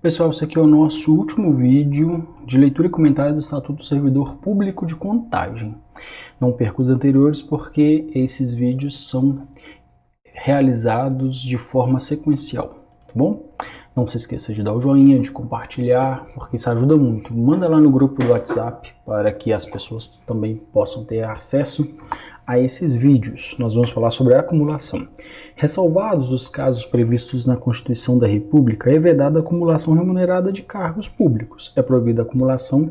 Pessoal, esse aqui é o nosso último vídeo de leitura e comentário do Estatuto do Servidor Público de Contagem. Não perca os anteriores porque esses vídeos são realizados de forma sequencial, tá bom? Não se esqueça de dar o joinha, de compartilhar, porque isso ajuda muito. Manda lá no grupo do WhatsApp para que as pessoas também possam ter acesso a esses vídeos. Nós vamos falar sobre a acumulação. Ressalvados os casos previstos na Constituição da República, é vedada a acumulação remunerada de cargos públicos. É proibida a acumulação,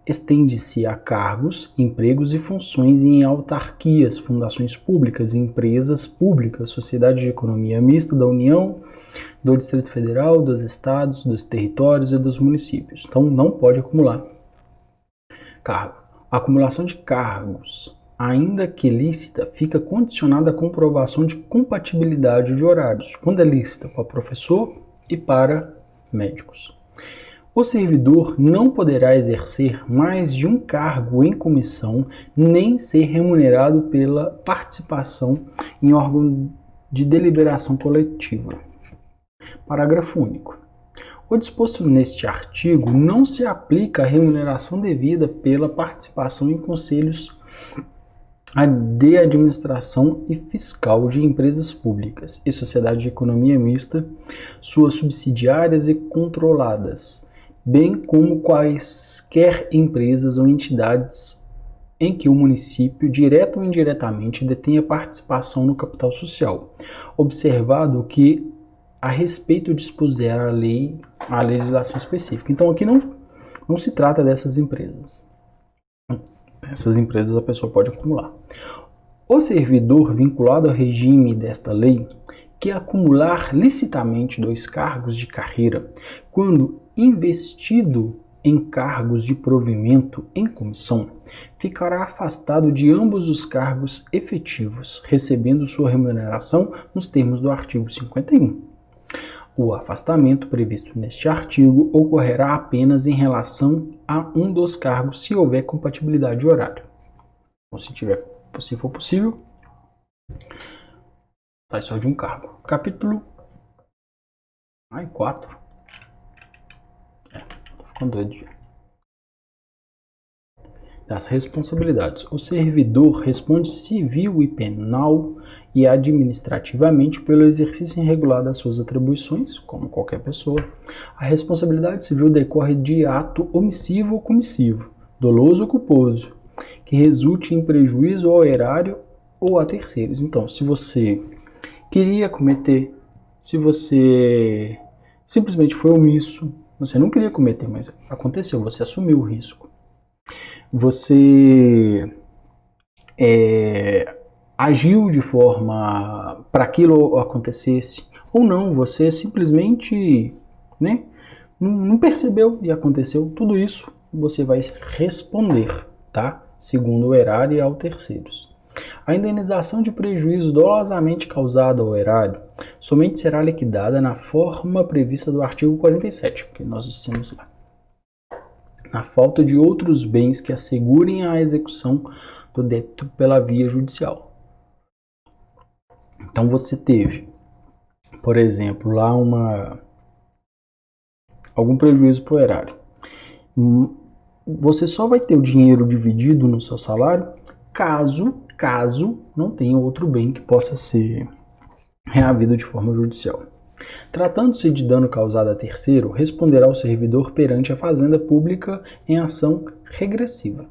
estende-se a cargos, empregos e funções em autarquias, fundações públicas, empresas públicas, sociedade de economia mista da União, do Distrito Federal, dos estados, dos territórios e dos municípios. Então não pode acumular cargo. A acumulação de cargos, ainda que lícita, fica condicionada à comprovação de compatibilidade de horários, quando é lícita para professor e para médicos. O servidor não poderá exercer mais de um cargo em comissão, nem ser remunerado pela participação em órgão de deliberação coletiva. Parágrafo único. O disposto neste artigo não se aplica à remuneração devida pela participação em conselhos de administração e fiscal de empresas públicas e sociedade de economia mista, suas subsidiárias e controladas, bem como quaisquer empresas ou entidades em que o município, direta ou indiretamente, detenha participação no capital social, observado que a respeito dispuser a legislação específica. Então aqui não se trata dessas empresas. Essas empresas a pessoa pode acumular. O servidor vinculado ao regime desta lei que acumular licitamente 2 cargos de carreira, quando investido em cargos de provimento em comissão, ficará afastado de ambos os cargos efetivos, recebendo sua remuneração nos termos do artigo 51. O afastamento previsto neste artigo ocorrerá apenas em relação a um dos cargos se houver compatibilidade de horário. Ou se for possível, sai só de um cargo. Capítulo 4. Tô ficando doido já. Das responsabilidades. O servidor responde civil e penal e administrativamente pelo exercício irregular das suas atribuições, como qualquer pessoa. A responsabilidade civil decorre de ato omissivo ou comissivo, doloso ou culposo, que resulte em prejuízo ao erário ou a terceiros. Então, se você queria cometer, se você simplesmente foi omisso, você não queria cometer, mas aconteceu, você assumiu o risco. Você agiu de forma para aquilo acontecesse, ou não, você simplesmente não percebeu e aconteceu, tudo isso você vai responder, tá? Segundo o erário e ao terceiros. A indenização de prejuízo dolosamente causado ao erário somente será liquidada na forma prevista do artigo 47, que nós dissemos lá. Na falta de outros bens que assegurem a execução do débito pela via judicial. Então você teve, por exemplo, lá algum prejuízo para o erário. Você só vai ter o dinheiro dividido no seu salário caso não tenha outro bem que possa ser reavido de forma judicial. Tratando-se de dano causado a terceiro, responderá o servidor perante a Fazenda Pública em ação regressiva.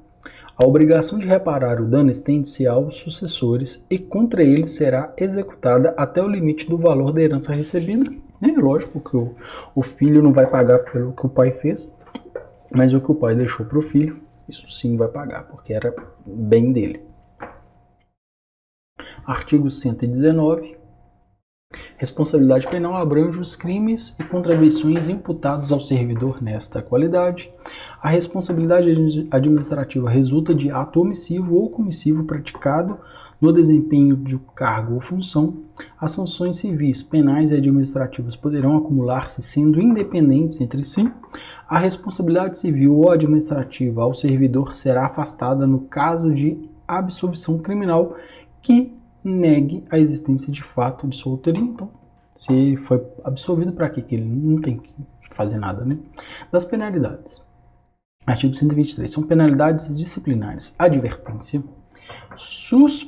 A obrigação de reparar o dano estende-se aos sucessores e contra eles será executada até o limite do valor da herança recebida. É lógico que o filho não vai pagar pelo que o pai fez, mas o que o pai deixou para o filho, isso sim vai pagar, porque era bem dele. Artigo 119. Responsabilidade penal abrange os crimes e contravenções imputados ao servidor nesta qualidade. A responsabilidade administrativa resulta de ato omissivo ou comissivo praticado no desempenho de cargo ou função. As sanções civis, penais e administrativas poderão acumular-se sendo independentes entre si. A responsabilidade civil ou administrativa ao servidor será afastada no caso de absolvição criminal que negue a existência de fato de sua autoria. Então, se ele foi absolvido, para que ele não tem que fazer nada, né? Das penalidades. Artigo 123. São penalidades disciplinares: advertência, suspensão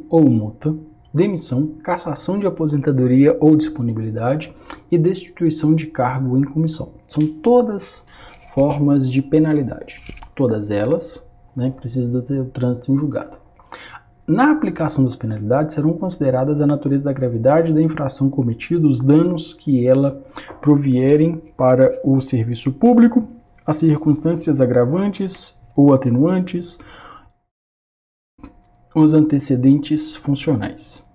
ou multa, demissão, cassação de aposentadoria ou disponibilidade e destituição de cargo em comissão. São todas formas de penalidade. Todas elas, né, precisam do trânsito em julgado. Na aplicação das penalidades serão consideradas a natureza da gravidade da infração cometida, os danos que ela provierem para o serviço público, as circunstâncias agravantes ou atenuantes, os antecedentes funcionais.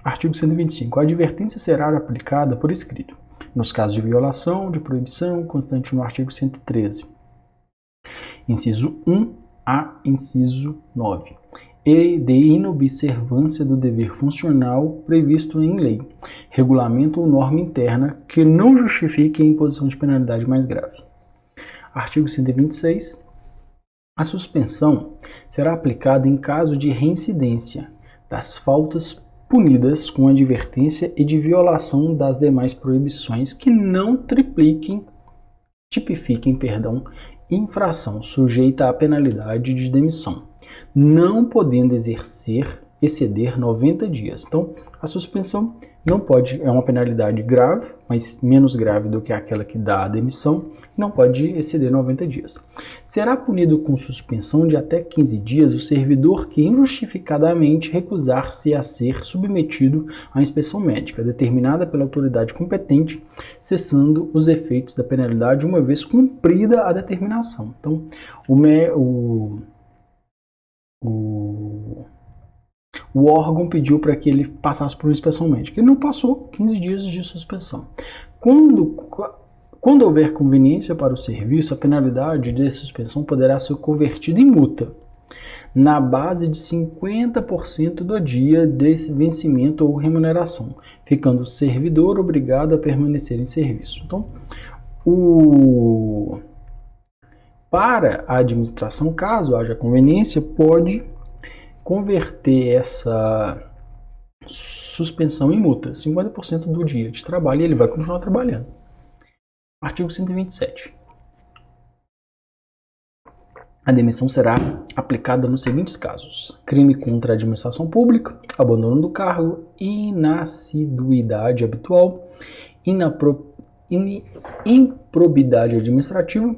Artigo 125. A advertência será aplicada por escrito, nos casos de violação, de proibição, constante no artigo 113. Inciso 1 a inciso 9. E de inobservância do dever funcional previsto em lei, regulamento ou norma interna que não justifique a imposição de penalidade mais grave. Artigo 126. A suspensão será aplicada em caso de reincidência das faltas punidas com advertência e de violação das demais proibições que não tipifiquem, infração sujeita à penalidade de demissão, não podendo exceder 90 dias. Então, a suspensão não pode, é uma penalidade grave, mas menos grave do que aquela que dá a demissão, não pode exceder 90 dias. Será punido com suspensão de até 15 dias o servidor que injustificadamente recusar-se a ser submetido à inspeção médica, determinada pela autoridade competente, cessando os efeitos da penalidade uma vez cumprida a determinação. Então, o órgão pediu para que ele passasse por uma inspeção médica. Ele não passou, 15 dias de suspensão. Quando houver conveniência para o serviço, a penalidade de suspensão poderá ser convertida em multa, na base de 50% do dia desse vencimento ou remuneração, ficando o servidor obrigado a permanecer em serviço. Então, para a administração, caso haja conveniência, pode converter essa suspensão em multa, 50% do dia de trabalho, e ele vai continuar trabalhando. Artigo 127. A demissão será aplicada nos seguintes casos: crime contra a administração pública, abandono do cargo, inassiduidade habitual, improbidade administrativa,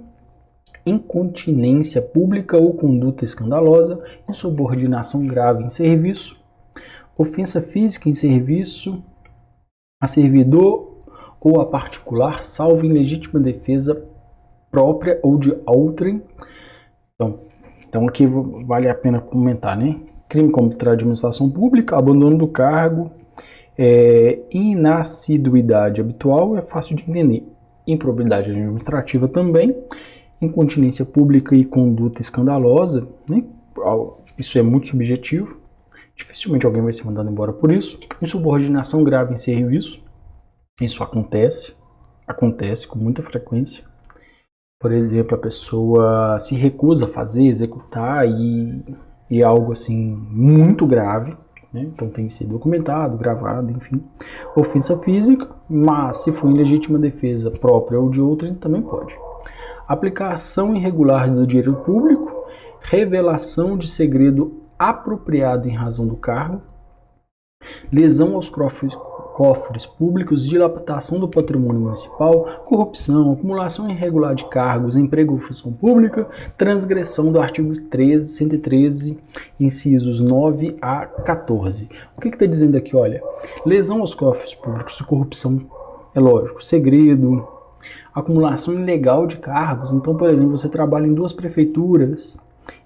incontinência pública ou conduta escandalosa, insubordinação grave em serviço, ofensa física em serviço a servidor ou a particular, salvo em legítima defesa própria ou de outrem. Então aqui vale a pena comentar, né? Crime contra a administração pública, abandono do cargo, inassiduidade habitual, é fácil de entender. Improbidade administrativa também, incontinência pública e conduta escandalosa, né? Isso é muito subjetivo, dificilmente alguém vai ser mandado embora por isso. Insubordinação grave em serviço, isso acontece com muita frequência. Por exemplo, a pessoa se recusa a fazer, executar e algo assim muito grave, né? Então tem que ser documentado, gravado, enfim. Ofensa física, mas se for em legítima defesa própria ou de outrem, também pode. Aplicação irregular do dinheiro público, revelação de segredo apropriado em razão do cargo, lesão aos cofres públicos, dilapidação do patrimônio municipal, corrupção, acumulação irregular de cargos, emprego ou função pública, transgressão do artigo 113, incisos 9 a 14. O que está dizendo aqui? Olha, lesão aos cofres públicos e corrupção, é lógico, segredo, acumulação ilegal de cargos. Então, por exemplo, você trabalha em 2 prefeituras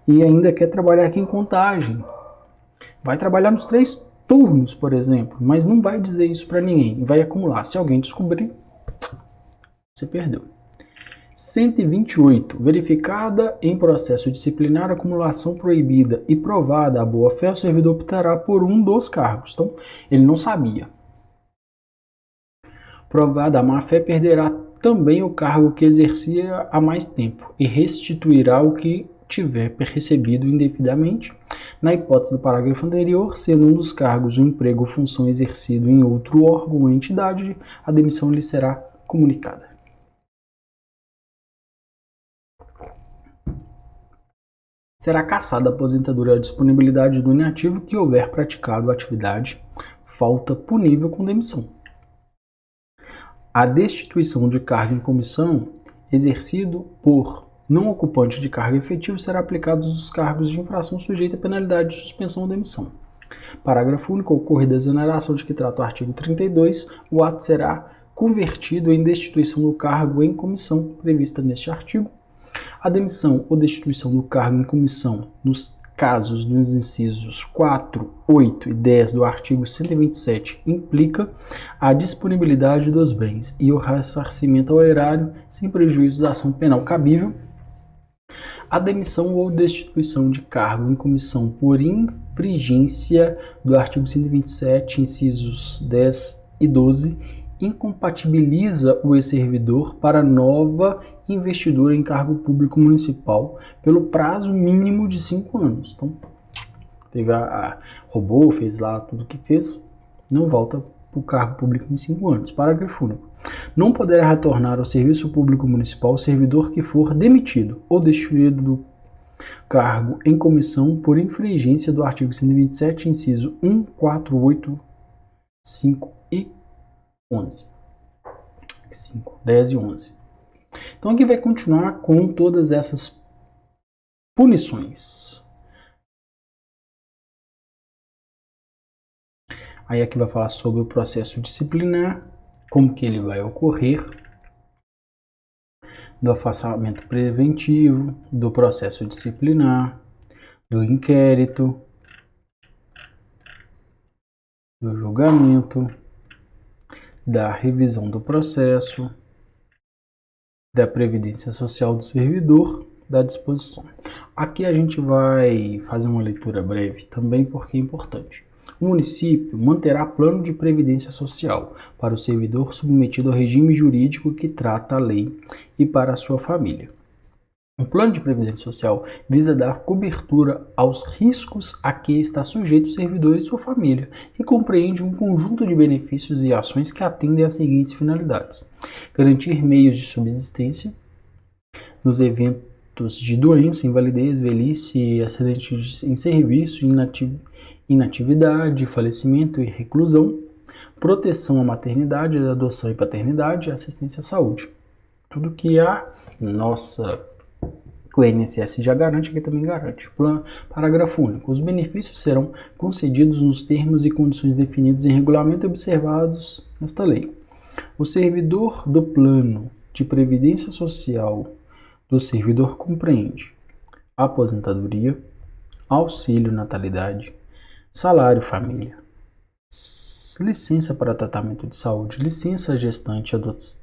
e ainda quer trabalhar aqui em Contagem. Vai trabalhar nos 3 turnos, por exemplo, mas não vai dizer isso para ninguém, vai acumular. Se alguém descobrir, você perdeu. 128. Verificada em processo disciplinar acumulação proibida e provada a boa-fé, o servidor optará por um dos cargos. Então, ele não sabia. Provada a má-fé, perderá também o cargo que exercia há mais tempo e restituirá o que tiver recebido indevidamente. Na hipótese do parágrafo anterior, sendo um dos cargos o emprego ou função exercido em outro órgão ou entidade, a demissão lhe será comunicada. será cassada a aposentadoria e a disponibilidade do inativo que houver praticado a atividade, falta punível com demissão. A destituição de cargo em comissão exercido por não ocupante de cargo efetivo será aplicado aos cargos de infração sujeita a penalidade de suspensão ou demissão. Parágrafo único. Ocorrida a exoneração de que trata o artigo 32, o ato será convertido em destituição do cargo em comissão prevista neste artigo. A demissão ou destituição do cargo em comissão, nos casos dos incisos 4, 8 e 10 do artigo 127, implica a disponibilidade dos bens e o ressarcimento ao erário sem prejuízo da ação penal cabível. A demissão ou destituição de cargo em comissão por infringência do artigo 127, incisos 10 e 12, incompatibiliza o ex-servidor para nova investidura em cargo público municipal pelo prazo mínimo de 5 anos. Então, roubou, fez lá tudo o que fez, não volta para o cargo público em 5 anos. Parágrafo único. Não poderá retornar ao serviço público municipal o servidor que for demitido ou destituído do cargo em comissão por infringência do artigo 127, inciso 1, 4, 8, 5 e 11. 5, 10 e 11. Então aqui vai continuar com todas essas punições. Aí aqui vai falar sobre o processo disciplinar, como que ele vai ocorrer, do afastamento preventivo, do processo disciplinar, do inquérito, do julgamento, da revisão do processo, da previdência social do servidor, da disposição. Aqui a gente vai fazer uma leitura breve também porque é importante. O município manterá plano de previdência social para o servidor submetido ao regime jurídico que trata a lei e para a sua família. O plano de previdência social visa dar cobertura aos riscos a que está sujeito o servidor e sua família e compreende um conjunto de benefícios e ações que atendem às seguintes finalidades: garantir meios de subsistência nos eventos de doença, invalidez, velhice, acidente em serviço, inatividade, falecimento e reclusão, proteção à maternidade, adoção e paternidade, assistência à saúde. Tudo que o INSS já garante, aqui também garante. Parágrafo único. Os benefícios serão concedidos nos termos e condições definidos em regulamento e observados nesta lei. O servidor do plano de previdência social do servidor compreende aposentadoria, auxílio natalidade, salário família, licença para tratamento de saúde, licença gestante, adotante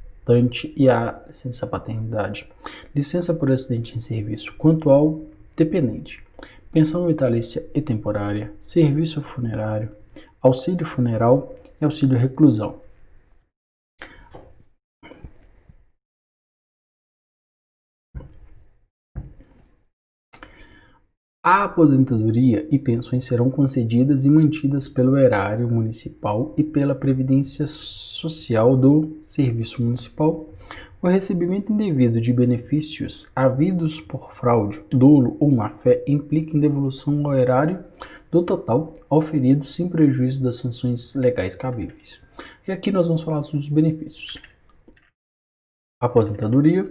e a licença paternidade, licença por acidente em serviço, quanto ao dependente, pensão vitalícia e temporária, serviço funerário, auxílio funeral e auxílio reclusão. A aposentadoria e pensões serão concedidas e mantidas pelo erário municipal e pela Previdência Social do Serviço Municipal. O recebimento indevido de benefícios havidos por fraude, dolo ou má-fé implica em devolução ao erário do total auferido sem prejuízo das sanções legais cabíveis. E aqui nós vamos falar sobre os benefícios. Aposentadoria.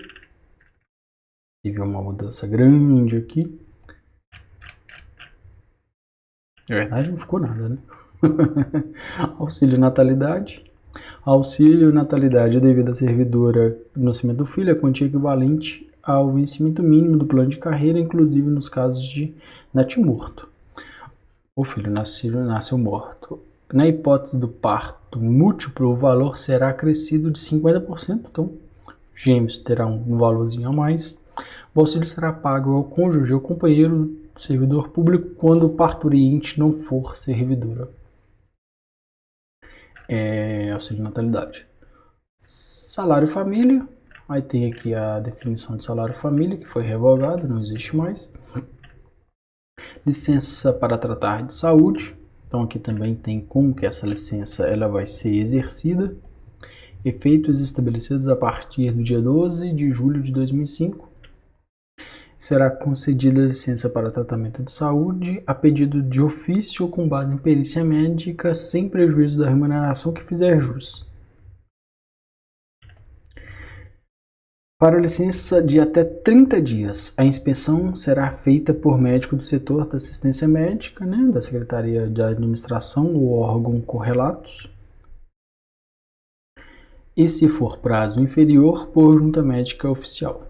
Teve uma mudança grande aqui. Na verdade não ficou nada, né? Auxílio natalidade. Auxílio natalidade devido à servidora do nascimento do filho, a quantia equivalente ao vencimento mínimo do plano de carreira, inclusive nos casos de natimorto. O filho nasceu morto. Na hipótese do parto múltiplo, o valor será acrescido de 50%, então gêmeos terão um valorzinho a mais. O auxílio será pago ao cônjuge ou companheiro do servidor público quando o parturiente não for servidora. Auxílio natalidade. Salário família. Aí tem aqui a definição de salário família, que foi revogada, não existe mais. Licença para tratar de saúde. Então aqui também tem como que essa licença ela vai ser exercida. Efeitos estabelecidos a partir do dia 12 de julho de 2005. será concedida licença para tratamento de saúde a pedido de ofício ou com base em perícia médica, sem prejuízo da remuneração que fizer jus. Para licença de até 30 dias, a inspeção será feita por médico do setor da assistência médica, né, da Secretaria de Administração ou órgão correlatos. E se for prazo inferior, por junta médica oficial.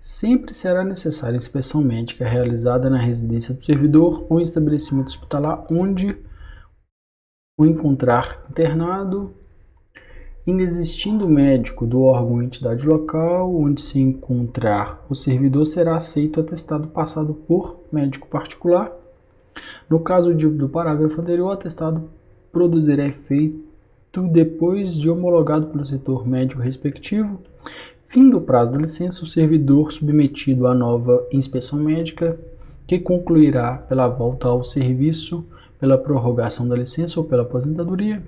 Sempre será necessária inspeção médica realizada na residência do servidor ou em estabelecimento hospitalar onde o encontrar internado. Inexistindo médico do órgão ou entidade local onde se encontrar o servidor, será aceito o atestado passado por médico particular. No caso do parágrafo anterior, o atestado produzirá efeito depois de homologado pelo setor médico respectivo. Fim do prazo da licença, o servidor submetido à nova inspeção médica, que concluirá pela volta ao serviço, pela prorrogação da licença ou pela aposentadoria.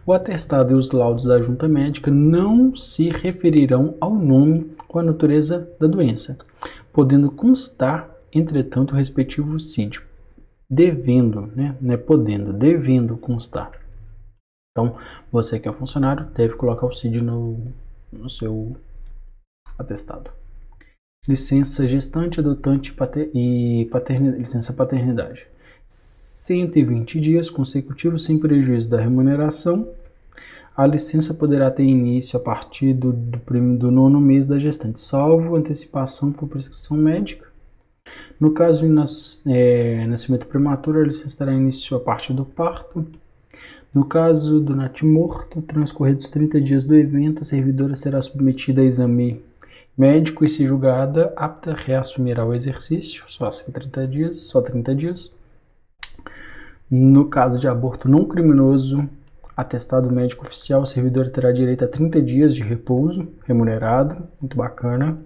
O atestado e os laudos da junta médica não se referirão ao nome ou à natureza da doença, podendo constar, entretanto, o respectivo CID, devendo constar. Então, você que é funcionário deve colocar o CID no seu atestado. Licença gestante, adotante e licença paternidade. 120 dias consecutivos sem prejuízo da remuneração. A licença poderá ter início a partir do 9º mês da gestante, salvo antecipação por prescrição médica. No caso de nascimento prematuro, a licença terá início a partir do parto. No caso do natimorto, transcorridos 30 dias do evento, a servidora será submetida a exame médico e, se julgada apta, reassumirá o exercício, só 30 dias. No caso de aborto não criminoso, atestado médico oficial, a servidora terá direito a 30 dias de repouso remunerado, muito bacana.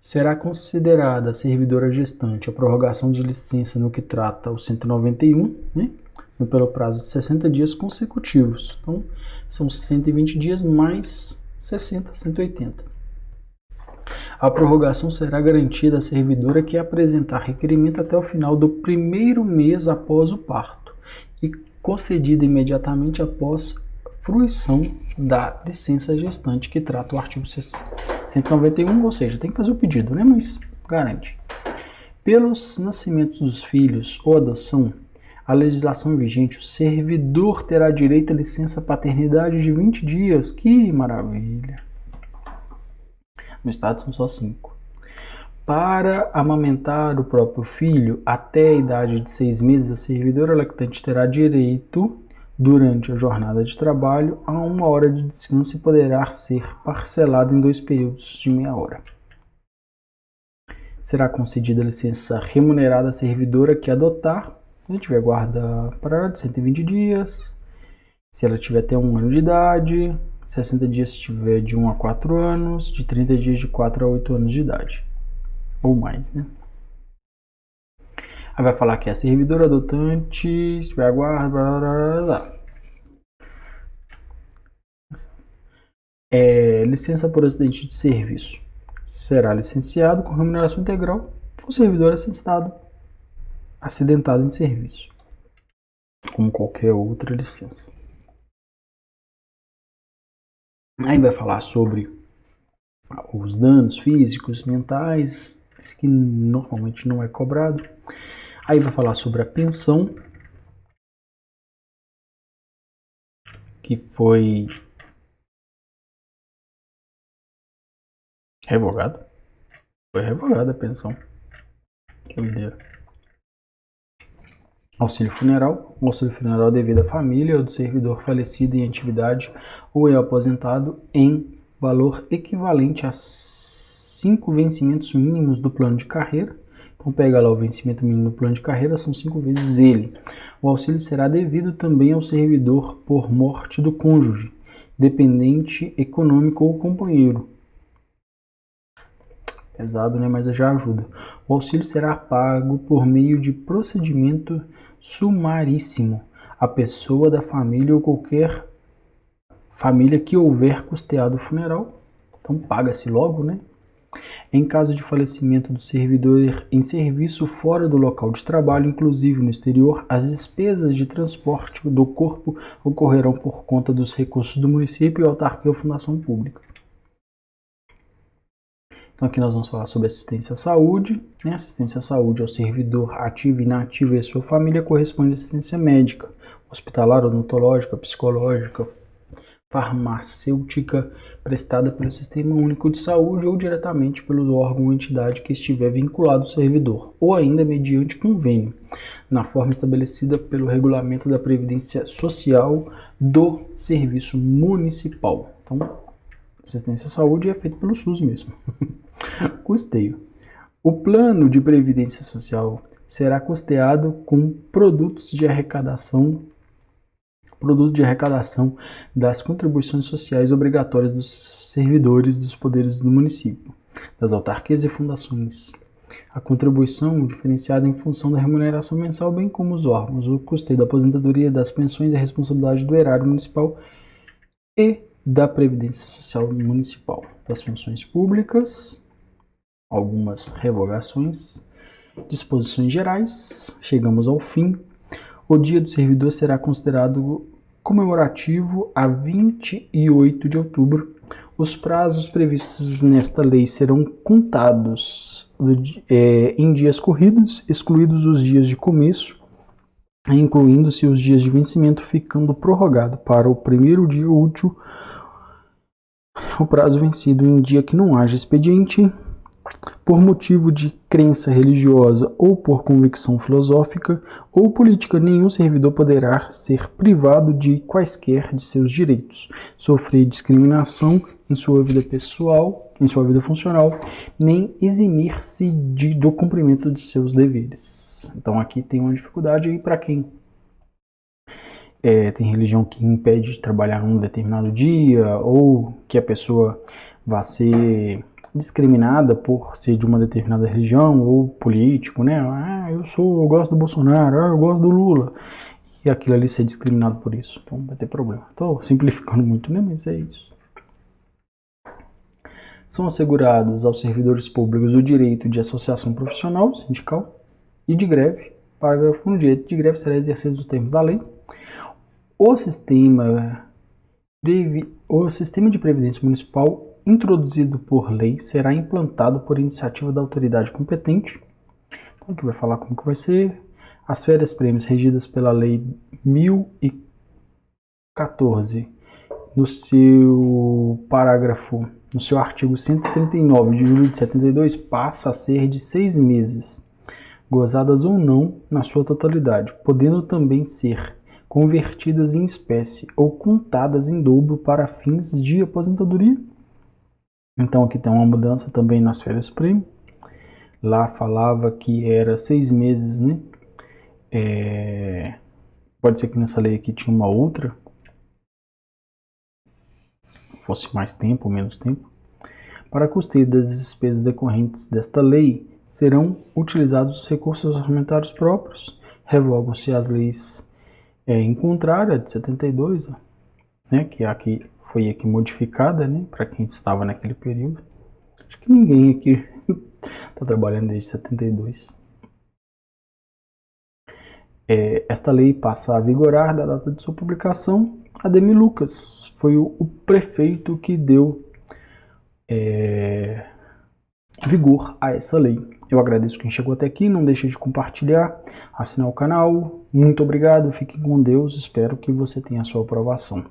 Será considerada a servidora gestante a prorrogação de licença no que trata o 191, né, pelo prazo de 60 dias consecutivos. Então, são 120 dias mais 60, 180. A prorrogação será garantida à servidora que apresentar requerimento até o final do 1º mês após o parto e concedida imediatamente após fruição da licença gestante, que trata o artigo 191, ou seja, tem que fazer o pedido, né? Mas garante. Pelos nascimentos dos filhos ou adoção, a legislação vigente, o servidor terá direito à licença paternidade de 20 dias. Que maravilha! No estado são só 5. Para amamentar o próprio filho até a idade de 6 meses, a servidora lactante terá direito, durante a jornada de trabalho, a 1 hora de descanso e poderá ser parcelado em 2 períodos de meia hora. Será concedida licença remunerada à servidora que adotar, se tiver guarda para de 120 dias, se ela tiver até 1 ano de idade, 60 dias se tiver de 1 a 4 anos, de 30 dias de 4 a 8 anos de idade, ou mais, né? Aí vai falar que é a servidora adotante, se tiver a guarda, blá, blá, blá, blá. Licença por acidente de serviço. Será licenciado com remuneração integral o servidor acidentado em serviço, como qualquer outra licença. Aí vai falar sobre os danos físicos, mentais, esse que normalmente não é cobrado. Aí vai falar sobre a pensão, que foi revogado. Foi revogada a pensão. Que doideira. Auxílio funeral. O auxílio funeral devido à família ou do servidor falecido em atividade ou é aposentado em valor equivalente a 5 vencimentos mínimos do plano de carreira. Então pega lá o vencimento mínimo do plano de carreira, são 5 vezes ele. O auxílio será devido também ao servidor por morte do cônjuge, dependente econômico ou companheiro. Pesado, né? Mas já ajuda. O auxílio será pago por meio de procedimento sumaríssimo à pessoa da família ou qualquer família que houver custeado o funeral. Então paga-se logo, né? Em caso de falecimento do servidor em serviço fora do local de trabalho, inclusive no exterior, as despesas de transporte do corpo ocorrerão por conta dos recursos do município, autarquia ou fundação pública. Então aqui nós vamos falar sobre assistência à saúde. Assistência à saúde ao servidor ativo, inativo e a sua família corresponde à assistência médica, hospitalar, odontológica, psicológica, farmacêutica, prestada pelo Sistema Único de Saúde ou diretamente pelo órgão ou entidade que estiver vinculado ao servidor, ou ainda mediante convênio, na forma estabelecida pelo Regulamento da Previdência Social do Serviço Municipal. Então, assistência à saúde é feito pelo SUS mesmo. Custeio. O plano de previdência social será custeado com produtos de arrecadação das contribuições sociais obrigatórias dos servidores dos poderes do município, das autarquias e fundações. A contribuição diferenciada em função da remuneração mensal, bem como os órgãos, o custeio da aposentadoria, das pensões e a responsabilidade do erário municipal e da previdência social municipal, das funções públicas, algumas revogações, disposições gerais, chegamos ao fim. O dia do servidor será considerado comemorativo a 28 de outubro. Os prazos previstos nesta lei serão contados em dias corridos, excluídos os dias de começo, incluindo-se os dias de vencimento, ficando prorrogado para o primeiro dia útil o prazo vencido em dia que não haja expediente, por motivo de crença religiosa ou por convicção filosófica ou política, nenhum servidor poderá ser privado de quaisquer de seus direitos, sofrer discriminação em sua vida pessoal, em sua vida funcional, nem eximir-se do cumprimento de seus deveres. Então aqui tem uma dificuldade aí para quem tem religião que impede de trabalhar um determinado dia, ou que a pessoa vá ser discriminada por ser de uma determinada religião ou político, né? Eu gosto do Bolsonaro, eu gosto do Lula, e aquilo ali ser discriminado por isso, então vai ter problema. Estou simplificando muito, né? Mas é isso. São assegurados aos servidores públicos o direito de associação profissional, sindical e de greve. Parágrafo 1, o direito de greve será exercido nos termos da lei. O sistema de previdência municipal introduzido por lei será implantado por iniciativa da autoridade competente. Então, aqui vai falar como que vai ser. As férias-prêmios regidas pela Lei 1014, no seu artigo 139 de julho de 72, passa a ser de 6 meses, gozadas ou não na sua totalidade, podendo também ser convertidas em espécie ou contadas em dobro para fins de aposentadoria. Então aqui tem uma mudança também nas férias-prêmio. Lá falava que era 6 meses, né? Pode ser que nessa lei aqui tinha uma outra, fosse mais tempo ou menos tempo. Para custeio das despesas decorrentes desta lei, serão utilizados os recursos orçamentários próprios. Revogam-se as leis em contrário, a de 72, né? Que aqui foi aqui modificada, né, para quem estava naquele período. Acho que ninguém aqui está trabalhando desde 72. Esta lei passa a vigorar da data de sua publicação. Ademir Lucas foi o prefeito que deu vigor a essa lei. Eu agradeço quem chegou até aqui, não deixe de compartilhar, assinar o canal. Muito obrigado, fique com Deus, espero que você tenha a sua aprovação.